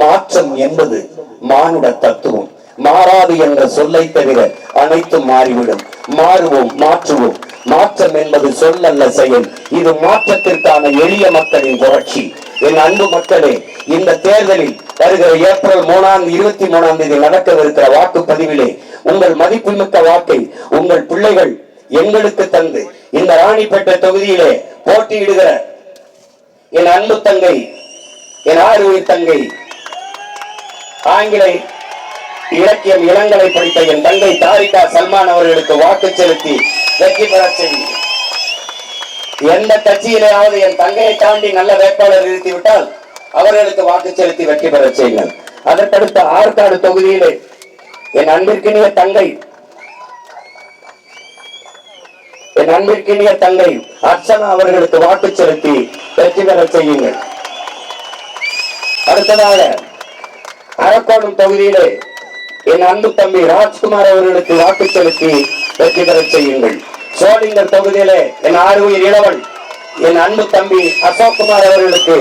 மாற்றம் என்பது மானுட தத்துவம். மாறாது என்ற சொல்லை தவிர அனைத்தும் மாறிவிடும். மாறுவோம், மாற்றுவோம். மாற்றம் என்பது சொல்லல்ல, செயல். இது மாற்றத்திற்கான எளிய மக்களின் புரட்சி. என் அன்பு மக்களே, இந்த தேர்தலில் வருகிற ஏப்ரல் 23ஆம் தேதி நடக்கவிருக்கிற வாக்குப்பதிவிலே உங்கள் மதிப்புமிக்க வாக்கை உங்கள் பிள்ளைகள் எங்களுக்கு தந்து இந்த ராணிப்பேட்டை தொகுதியிலே போட்டியிடுகிற என் அன்பு தங்கை, என் ஆறுயிர் தங்கை, ஆங்கில இலக்கியம் இளங்கலை படித்த என் தங்கை தாரிகா சல்மான் அவர்களுக்கு வாக்கு செலுத்தி வெற்றி பெற செய்யும். எந்த கட்சியிலேயாவது என் தங்கையை தாண்டி நல்ல வேட்பாளர் நிறுத்திவிட்டால் அவர்களுக்கு வாக்கு செலுத்தி வெற்றி பெற செய்யுங்கள். அதற்கடுத்த ஆற்காடு தொகுதியிலே என் அன்பிற்கினிய தங்கை, என் அன்பிற்கினிய தங்கை அர்ச்சனா அவர்களுக்கு வாக்கு செலுத்தி வெற்றி பெற செய்யுங்கள். அடுத்ததாக அரக்கோணம் தொகுதியிலே என் அன்பு தம்பி ராஜ்குமார் அவர்களுக்கு வாக்கு செலுத்தி வெற்றி பெற செய்யுங்கள். சோளிங்கர் தொகுதியிலே என் ஆறுயிர் இளவல் என் அன்பு தம்பி அசோக்குமார் அவர்களுக்கு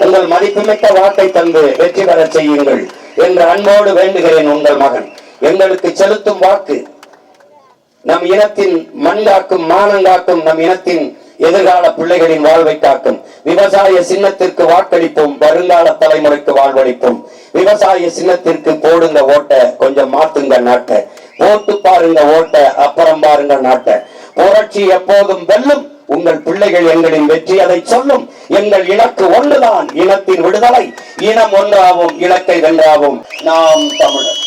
உங்கள் மதிப்புமிக்க வாக்கை தந்து வெற்றி பெற செய்யுங்கள் என்று அன்போடு வேண்டுகிறேன். உங்கள் மகன் எங்களுக்கு செலுத்தும் வாக்கு நம் இனத்தின் மண் காக்கும், மானம் காக்கும், நம் இனத்தின் எதிர்கால பிள்ளைகளின் வாழ்வை காக்கும். விவசாய சின்னத்திற்கு வாக்களிப்போம், வருங்கால தலைமுறைக்கு வாழ்வளிப்போம். விவசாய சின்னத்திற்கு போடுங்க ஓட்ட, கொஞ்சம் மாத்துங்க நாட்டை. போட்டு பாருங்க ஓட்ட, அப்புறம் பாருங்க நாட்டை. புரட்சி எப்போதும் வெல்லும். உங்கள் பிள்ளைகள் எங்களின் வெற்றி அதை சொல்லும். எங்கள் இலக்கு ஒன்றுதான், இனத்தின் விடுதலை. இனம் ஒன்றாகும், இலக்கை வென்றாகும். நாம் தமிழர்.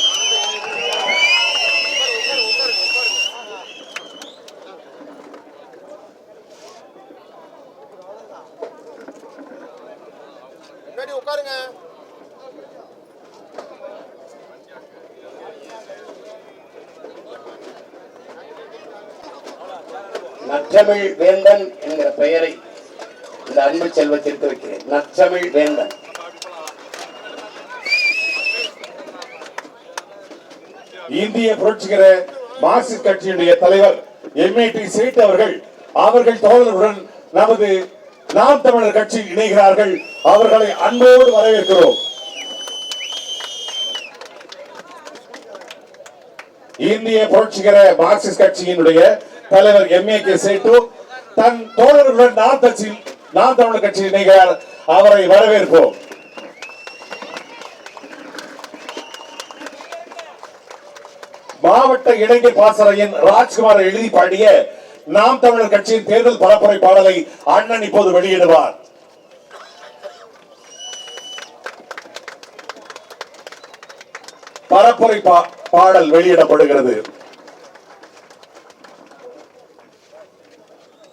உட்காருங்க. நற்றமிழ் வேந்தன் என்கிற பெயரை இந்த அன்பு செல்வத்திற்கு வைக்கிறேன். நற்றமிழ் வேந்தன். இந்திய புரட்சிகர மார்க்சிஸ்ட் கட்சியினுடைய தலைவர் எம்ஏடி சேட் அவர்கள் தோழர்களுடன் நமது நாம் தமிழர் கட்சியில் இணைகிறார்கள். அவர்களை அன்போடு வரவேற்கிறோம். இந்திய புரட்சிகர மார்க்சிஸ்ட் கட்சியினுடைய தலைவர் எம்ஏகே சேட்டு தன் தோழர்களுடன் நாம் தமிழர் கட்சியில் இணைகிறார். அவரை வரவேற்போம். மாவட்ட இளைஞர் பாசறையின் ராஜ்குமார் எழுதி பாடிய நாம் தமிழர் கட்சியின் தேர்தல் பரப்புரை பாடலை அண்ணன் இப்போது வெளியிடுவார். பரப்புரை பாடல் வெளியிடப்படுகிறது.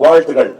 வாழ்த்துக்கள்.